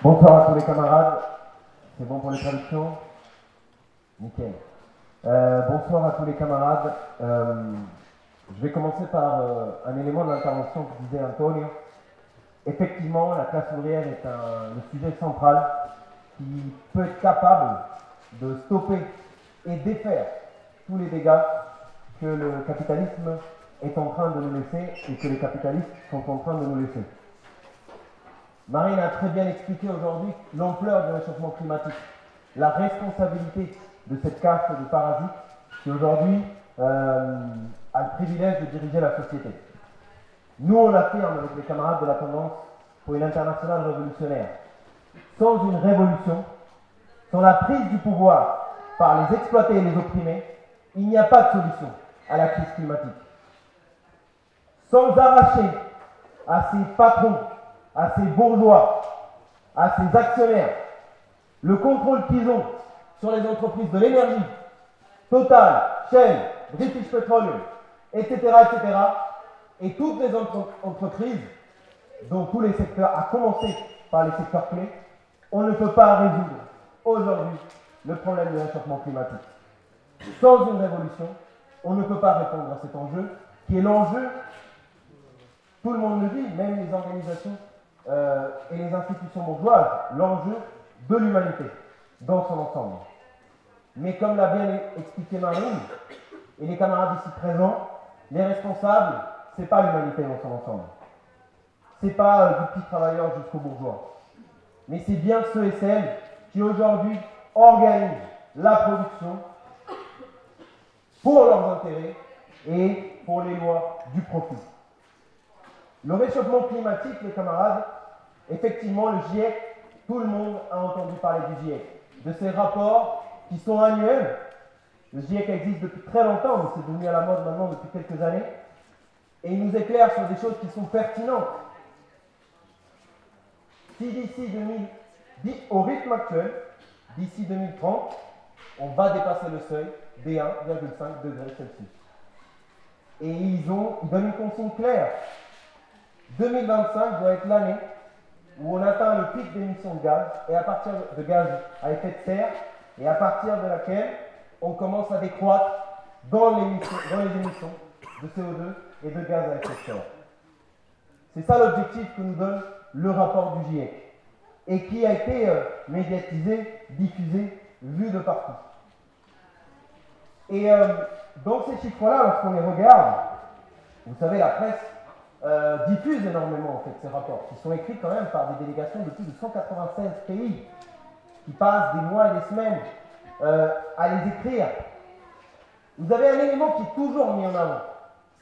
Bonsoir à tous les camarades. C'est bon pour les traductions? Nickel. Bonsoir à tous les camarades. Je vais commencer par un élément de l'intervention que disait Antonio. Effectivement, la classe ouvrière est le sujet central qui peut être capable de stopper et défaire tous les dégâts que le capitalisme est en train de nous laisser et que les capitalistes sont en train de nous laisser. Marine a très bien expliqué aujourd'hui l'ampleur du réchauffement climatique, la responsabilité de cette caste de parasites qui aujourd'hui a le privilège de diriger la société. Nous, on affirme avec les camarades de la tendance pour une internationale révolutionnaire. Sans une révolution, sans la prise du pouvoir par les exploités et les opprimés, il n'y a pas de solution à la crise climatique. Sans arracher à ces patrons, à ces bourgeois, à ces actionnaires, le contrôle qu'ils ont sur les entreprises de l'énergie, Total, Shell, British Petroleum, etc., etc., et toutes les entreprises, dont tous les secteurs, à commencer par les secteurs clés, on ne peut pas résoudre aujourd'hui le problème du réchauffement climatique. Sans une révolution, on ne peut pas répondre à cet enjeu, qui est l'enjeu, tout le monde le dit, même les organisations et les institutions bourgeoises, l'enjeu de l'humanité dans son ensemble. Mais comme l'a bien expliqué Marine et les camarades ici présents, les responsables, ce n'est pas l'humanité dans son ensemble. Ce n'est pas du petit travailleur jusqu'au bourgeois. Mais c'est bien ceux et celles qui aujourd'hui organisent la production pour leurs intérêts et pour les lois du profit. Le réchauffement climatique, les camarades, effectivement, le GIEC, tout le monde a entendu parler du GIEC, de ces rapports qui sont annuels. Le GIEC existe depuis très longtemps, mais c'est devenu à la mode maintenant depuis quelques années, et il nous éclaire sur des choses qui sont pertinentes. Si d'ici au rythme actuel, d'ici 2030, on va dépasser le seuil des 1,5 degrés Celsius. Et ils donnent une consigne claire. 2025 doit être l'année où on atteint le pic d'émissions de gaz, et à partir de gaz à effet de serre, et à partir de laquelle on commence à décroître dans les émissions de CO2 et de gaz à effet de serre. C'est ça l'objectif que nous donne le rapport du GIEC, et qui a été médiatisé, diffusé, vu de partout. Et dans ces chiffres-là, lorsqu'on les regarde, vous savez, la presse diffuse énormément en fait ces rapports, qui sont écrits quand même par des délégations de plus de 196 pays, qui passent des mois et des semaines à les écrire. Vous avez un élément qui est toujours mis en avant,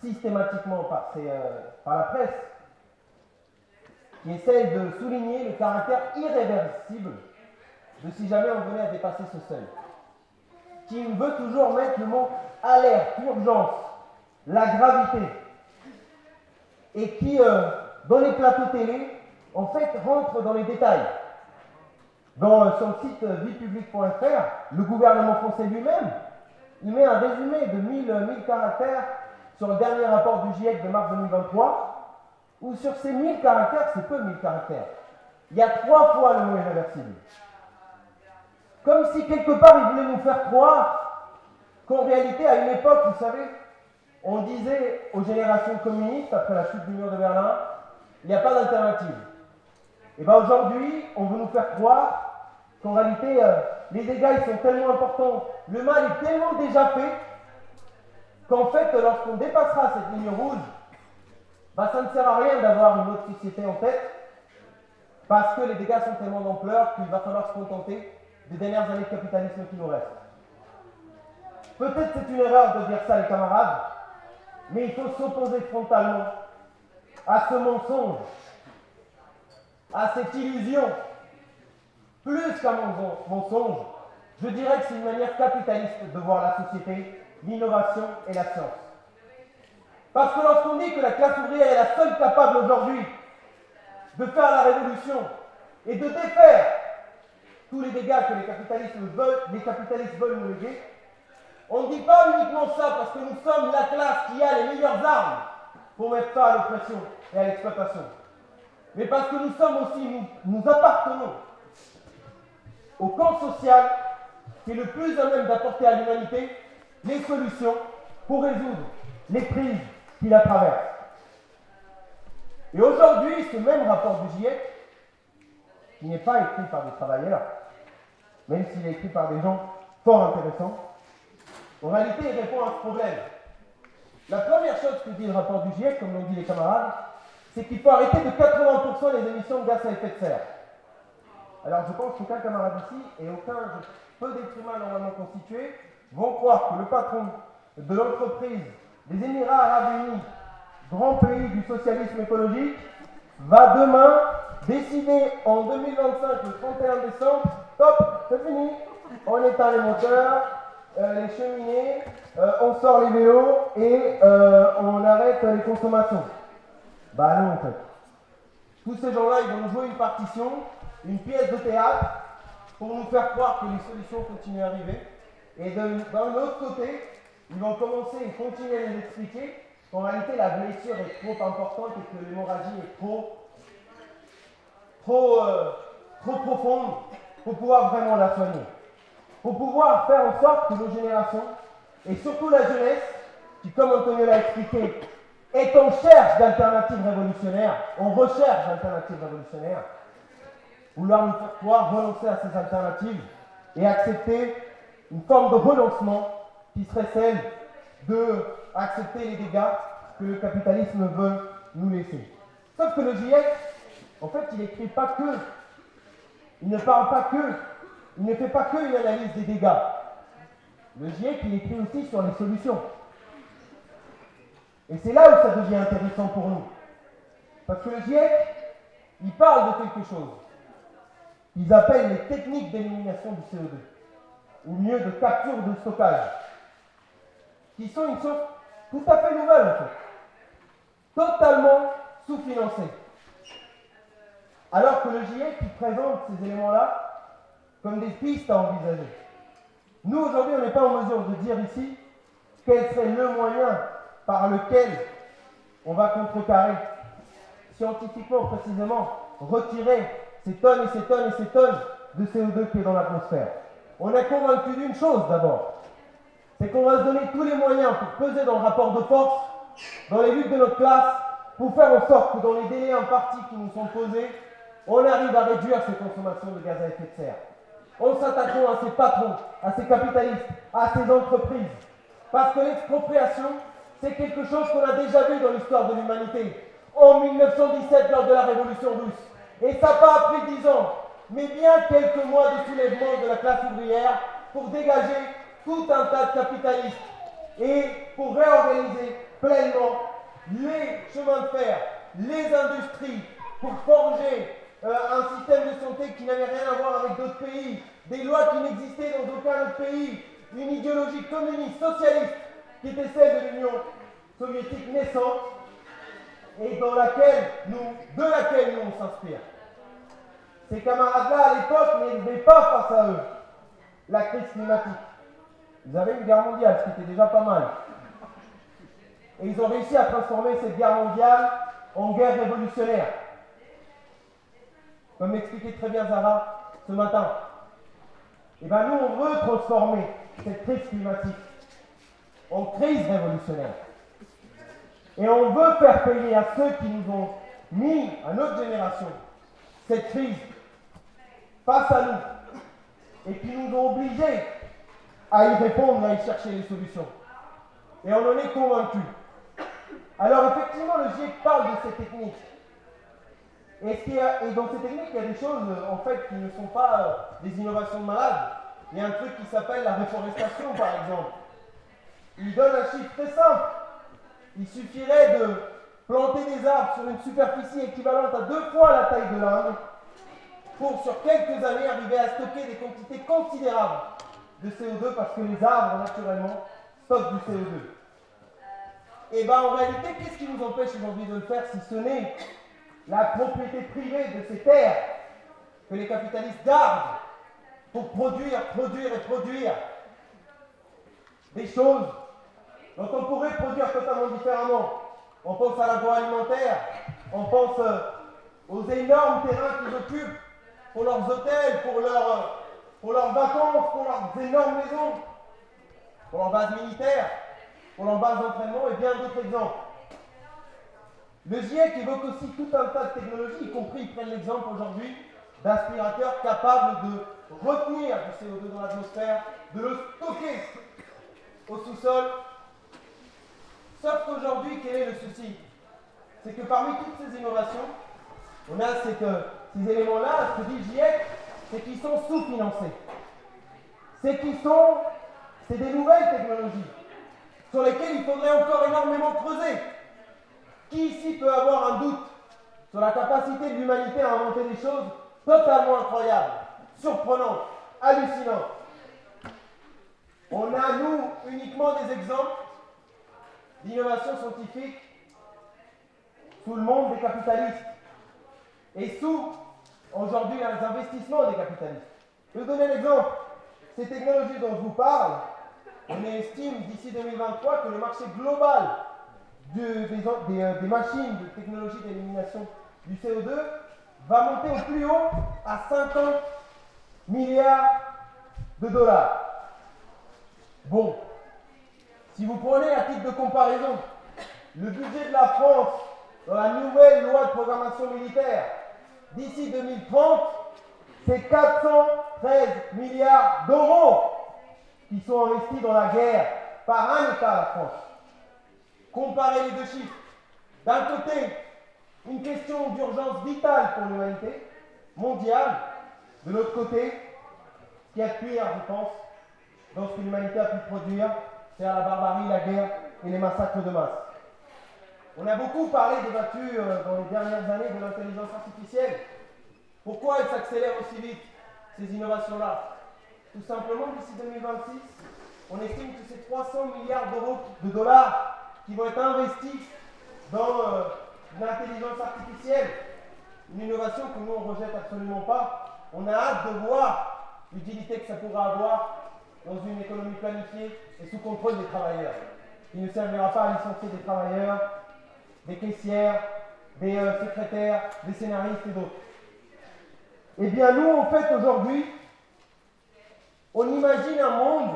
systématiquement par la presse, qui essaye de souligner le caractère irréversible de si jamais on venait à dépasser ce seuil, qui veut toujours mettre le mot alerte, urgence, la gravité, et qui, dans les plateaux télé, en fait, rentre dans les détails. Sur le site viepublique.fr, le gouvernement français lui-même, il met un résumé de 1000 caractères sur le dernier rapport du GIEC de mars 2023, où sur ces 1000 caractères, c'est peu 1000 caractères, il y a 3 fois le mot irréversible. Comme si quelque part, il voulait nous faire croire qu'en réalité, à une époque, vous savez, on disait aux générations communistes, après la chute du mur de Berlin, il n'y a pas d'alternative. Et bien aujourd'hui, on veut nous faire croire qu'en réalité, les dégâts ils sont tellement importants, le mal est tellement déjà fait, qu'en fait, lorsqu'on dépassera cette ligne rouge, ben, ça ne sert à rien d'avoir une autre société en tête, parce que les dégâts sont tellement d'ampleur qu'il va falloir se contenter des dernières années de capitalisme qui nous restent. Peut-être c'est une erreur de dire ça, les camarades, mais il faut s'opposer frontalement à ce mensonge, à cette illusion. Plus qu'un mensonge, je dirais que c'est une manière capitaliste de voir la société, l'innovation et la science. Parce que lorsqu'on dit que la classe ouvrière est la seule capable aujourd'hui de faire la révolution et de défaire tous les dégâts que les capitalistes veulent nous léguer, on ne dit pas uniquement ça parce que nous sommes la classe qui a les meilleures armes pour mettre fin à l'oppression et à l'exploitation. mais parce que nous sommes aussi, nous appartenons au camp social qui est le plus à même d'apporter à l'humanité les solutions pour résoudre les crises qui la traversent. Et aujourd'hui, ce même rapport du GIEC, qui n'est pas écrit par des travailleurs, même s'il est écrit par des gens fort intéressants, en réalité, il répond à ce problème. La première chose que dit le rapport du GIEC, comme l'ont dit les camarades, c'est qu'il faut arrêter de 80% les émissions de gaz à effet de serre. Alors je pense qu'aucun camarade ici et peu d'êtres humains normalement constitués vont croire que le patron de l'entreprise des Émirats Arabes Unis, grand pays du socialisme écologique, va demain décider en 2025, le 31 décembre, top, c'est fini, on éteint les moteurs, les cheminées, on sort les vélos et on arrête les consommations. Bah non en fait. Tous ces gens-là, ils vont nous jouer une partition, une pièce de théâtre, pour nous faire croire que les solutions continuent à arriver. Et d'un autre côté, ils vont commencer et continuer à nous expliquer qu'en réalité la blessure est trop importante et que l'hémorragie est trop profonde pour pouvoir vraiment la soigner. Pour pouvoir faire en sorte que nos générations, et surtout la jeunesse, qui comme Antonio l'a expliqué, est en recherche d'alternatives révolutionnaires, on recherche d'alternatives révolutionnaires, vouloir nous faire pouvoir renoncer à ces alternatives et accepter une forme de renoncement qui serait celle d'accepter les dégâts que le capitalisme veut nous laisser. Sauf que le GIEC, en fait, il n'écrit pas que, il ne parle pas que, il ne fait pas que une analyse des dégâts. Le GIEC, il écrit aussi sur les solutions. Et c'est là où ça devient intéressant pour nous. Parce que le GIEC, il parle de quelque chose qu'ils appellent les techniques d'élimination du CO2, ou mieux de capture de stockage, qui sont une chose tout à fait nouvelle en fait, totalement sous-financée. Alors que le GIEC qui présente ces éléments-là comme des pistes à envisager. Nous aujourd'hui, on n'est pas en mesure de dire ici quel serait le moyen par lequel on va contrecarrer, scientifiquement précisément, retirer ces tonnes et ces tonnes et ces tonnes de CO2 qui est dans l'atmosphère. On est convaincu d'une chose d'abord, c'est qu'on va se donner tous les moyens pour peser dans le rapport de force, dans les luttes de notre classe, pour faire en sorte que dans les délais impartis qui nous sont posés, on arrive à réduire ces consommations de gaz à effet de serre. En s'attaquant à ces patrons, à ces capitalistes, à ces entreprises. Parce que l'expropriation, c'est quelque chose qu'on a déjà vu dans l'histoire de l'humanité. En 1917, lors de la Révolution russe. Et ça n'a pas pris 10 ans, mais bien quelques mois de soulèvement de la classe ouvrière pour dégager tout un tas de capitalistes et pour réorganiser pleinement les chemins de fer, les industries, pour forger un système de santé qui n'avait rien à voir avec d'autres pays, des lois qui n'existaient dans aucun autre pays, une idéologie communiste, socialiste, qui était celle de l'Union soviétique naissante, et de laquelle nous on s'inspire. Ces camarades-là, à l'époque, n'avaient pas face à eux la crise climatique. Ils avaient une guerre mondiale, ce qui était déjà pas mal. Et ils ont réussi à transformer cette guerre mondiale en guerre révolutionnaire. Comme l'expliquait très bien Zara ce matin. Et bien nous, on veut transformer cette crise climatique en crise révolutionnaire. Et on veut faire payer à ceux qui nous ont mis, à notre génération, cette crise face à nous, et qui nous ont obligés à y répondre, à y chercher les solutions. Et on en est convaincus. Alors effectivement, le GIEC parle de ces techniques. Et dans ces techniques, il y a des choses en fait qui ne sont pas des innovations de malades. Il y a un truc qui s'appelle la réforestation, par exemple. Il donne un chiffre très simple. Il suffirait de planter des arbres sur une superficie équivalente à 2 fois la taille de l'Inde pour, sur quelques années, arriver à stocker des quantités considérables de CO2 parce que les arbres, naturellement, stockent du CO2. Et bien, en réalité, qu'est-ce qui nous empêche aujourd'hui de le faire si ce n'est la propriété privée de ces terres que les capitalistes gardent pour produire des choses dont on pourrait produire totalement différemment. On pense à l'agroalimentaire, on pense aux énormes terrains qu'ils occupent pour leurs hôtels, pour leurs vacances, pour leurs énormes maisons, pour leurs bases militaires, pour leurs bases d'entraînement et bien d'autres exemples. Le GIEC évoque aussi tout un tas de technologies, y compris, ils prennent l'exemple aujourd'hui d'aspirateurs capables de retenir du CO2 dans l'atmosphère, de le stocker au sous-sol. Sauf qu'aujourd'hui, quel est le souci? C'est que parmi toutes ces innovations, on a ces éléments-là, ce que dit le GIEC, c'est qu'ils sont sous-financés. C'est des nouvelles technologies sur lesquelles il faudrait encore énormément creuser. Qui ici peut avoir un doute sur la capacité de l'humanité à inventer des choses totalement incroyables, surprenantes, hallucinantes? On a, nous, uniquement des exemples d'innovation scientifique sous le monde des capitalistes et sous, aujourd'hui, les investissements des capitalistes. Je vais vous donner l'exemple. Ces technologies dont je vous parle, on estime d'ici 2023 que le marché global des machines de technologie d'élimination du CO2 va monter au plus haut à 50 milliards de dollars. Bon, si vous prenez à titre de comparaison le budget de la France dans la nouvelle loi de programmation militaire d'ici 2030, c'est 413 milliards d'euros qui sont investis dans la guerre par un État, la France. Comparez les deux chiffres. D'un côté, une question d'urgence vitale pour l'humanité mondiale. De l'autre côté, ce qui a de pire, je pense, dans ce que l'humanité a pu produire, c'est la barbarie, la guerre et les massacres de masse. On a beaucoup parlé, débattu dans les dernières années de l'intelligence artificielle. Pourquoi elle s'accélère aussi vite, ces innovations-là? Tout simplement, d'ici 2026, on estime que c'est 300 milliards de dollars qui vont être investis dans l'intelligence artificielle. Une innovation que nous, on ne rejette absolument pas. On a hâte de voir l'utilité que ça pourra avoir dans une économie planifiée et sous contrôle des travailleurs. Il ne servira pas à licencier des travailleurs, des caissières, des secrétaires, des scénaristes et d'autres. Eh bien, nous, en fait, aujourd'hui, on imagine un monde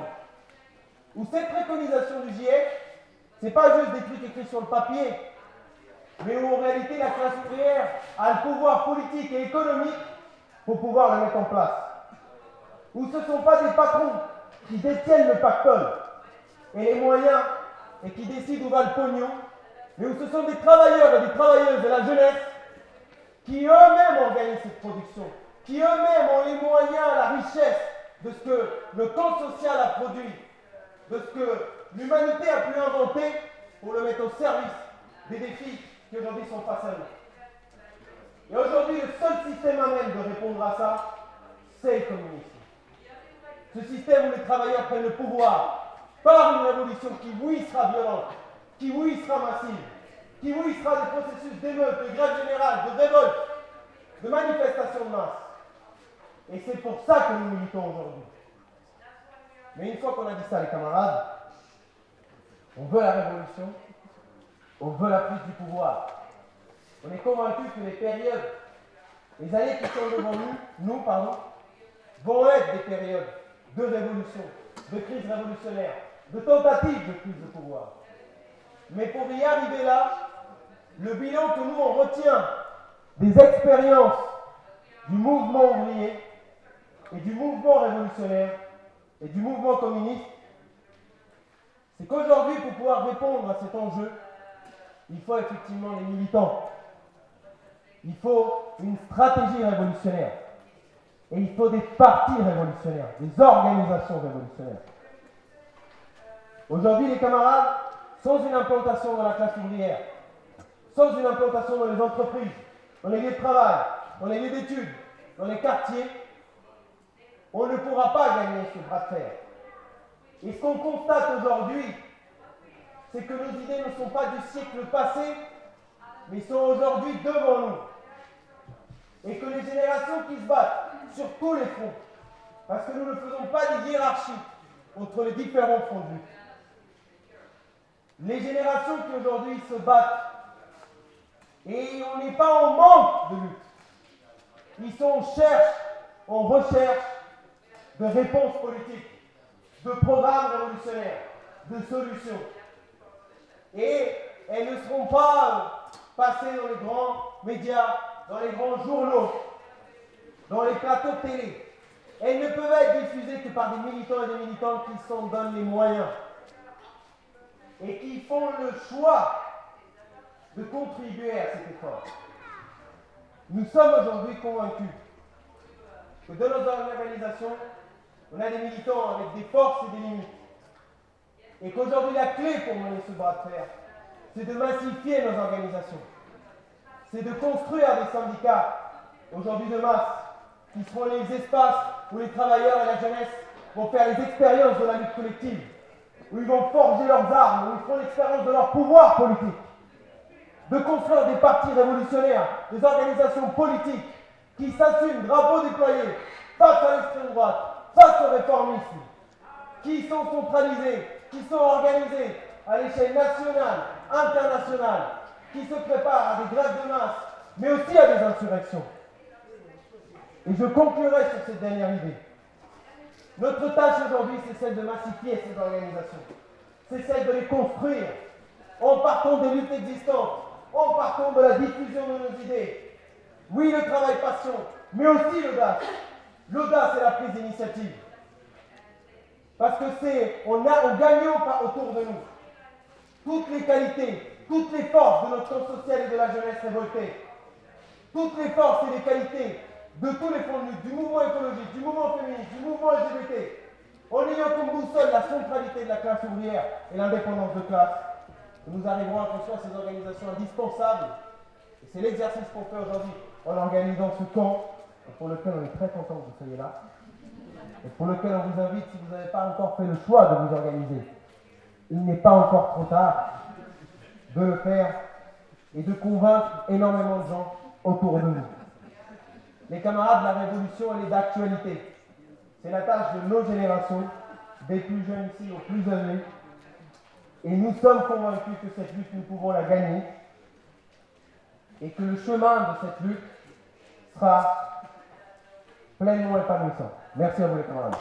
où cette préconisation du GIEC, ce n'est pas juste des trucs écrits sur le papier, mais où en réalité la classe ouvrière a le pouvoir politique et économique pour pouvoir le mettre en place. Où ce ne sont pas des patrons qui détiennent le pactole et les moyens et qui décident où va le pognon, mais où ce sont des travailleurs et des travailleuses de la jeunesse qui eux-mêmes organisent cette production, qui eux-mêmes ont les moyens, la richesse de ce que le camp social a produit, de ce que l'humanité a pu inventer pour le mettre au service des défis qui aujourd'hui sont face à nous. Et aujourd'hui, le seul système à même de répondre à ça, c'est le communisme. Ce système où les travailleurs prennent le pouvoir par une révolution qui, oui, sera violente, qui, oui, sera massive, qui, oui, sera des processus d'émeute, de grève générale, de révolte, de manifestation de masse. Et c'est pour ça que nous militons aujourd'hui. Mais une fois qu'on a dit ça, les camarades, on veut la révolution, on veut la prise du pouvoir. On est convaincus que les périodes, les années qui sont devant nous, vont être des périodes de révolution, de crise révolutionnaire, de tentative de prise de pouvoir. Mais pour y arriver là, le bilan que nous on retient des expériences du mouvement ouvrier et du mouvement révolutionnaire et du mouvement communiste, c'est qu'aujourd'hui, pour pouvoir répondre à cet enjeu, il faut effectivement les militants. Il faut une stratégie révolutionnaire. Et il faut des partis révolutionnaires, des organisations révolutionnaires. Aujourd'hui, les camarades, sans une implantation dans la classe ouvrière, sans une implantation dans les entreprises, dans les lieux de travail, dans les lieux d'études, dans les quartiers, on ne pourra pas gagner ce bras de fer. Et ce qu'on constate aujourd'hui, c'est que nos idées ne sont pas du siècle passé, mais sont aujourd'hui devant nous. Et que les générations qui se battent sur tous les fronts, parce que nous ne faisons pas de hiérarchie entre les différents fronts de lutte. Les générations qui aujourd'hui se battent Et on n'est pas en manque de lutte. Ils sont en recherche de réponses politiques, de programmes révolutionnaires, de solutions. Et elles ne seront pas passées dans les grands médias, dans les grands journaux, dans les plateaux de télé. Elles ne peuvent être diffusées que par des militants et des militantes qui s'en donnent les moyens et qui font le choix de contribuer à cet effort. Nous sommes aujourd'hui convaincus que dans nos organisations, on a des militants avec des forces et des limites. Et qu'aujourd'hui, la clé pour mener ce bras de fer, c'est de massifier nos organisations. C'est de construire des syndicats, aujourd'hui de masse, qui seront les espaces où les travailleurs et la jeunesse vont faire les expériences de la lutte collective, où ils vont forger leurs armes, où ils feront l'expérience de leur pouvoir politique. De construire des partis révolutionnaires, des organisations politiques qui s'assument, drapeau déployé, face à l'extrême droite, face au réformisme, qui sont centralisés, qui sont organisés à l'échelle nationale, internationale, qui se préparent à des grèves de masse, mais aussi à des insurrections. Et je conclurai sur cette dernière idée. Notre tâche aujourd'hui, c'est celle de massifier ces organisations. C'est celle de les construire en partant des luttes existantes, en partant de la diffusion de nos idées. Oui, le travail passion, mais aussi l'audace. L'audace et la prise d'initiative. Parce que on gagne autour de nous toutes les qualités, toutes les forces de notre camp social et de la jeunesse révoltée. Toutes les forces et les qualités de tous les fonds de lutte, du mouvement écologique, du mouvement féministe, du mouvement LGBT, en ayant comme boussole la centralité de la classe ouvrière et l'indépendance de classe, nous arriverons à construire ces organisations indispensables. Et c'est l'exercice qu'on fait aujourd'hui en organisant ce camp, et pour lequel on est très content que vous soyez là, et pour lequel on vous invite, si vous n'avez pas encore fait le choix de vous organiser, il n'est pas encore trop tard de le faire et de convaincre énormément de gens autour de nous. Les camarades, la révolution, elle est d'actualité. C'est la tâche de nos générations, des plus jeunes ici aux plus âgés. Et nous sommes convaincus que cette lutte, nous pouvons la gagner. Et que le chemin de cette lutte sera pleinement épanouissant. Merci à vous les camarades.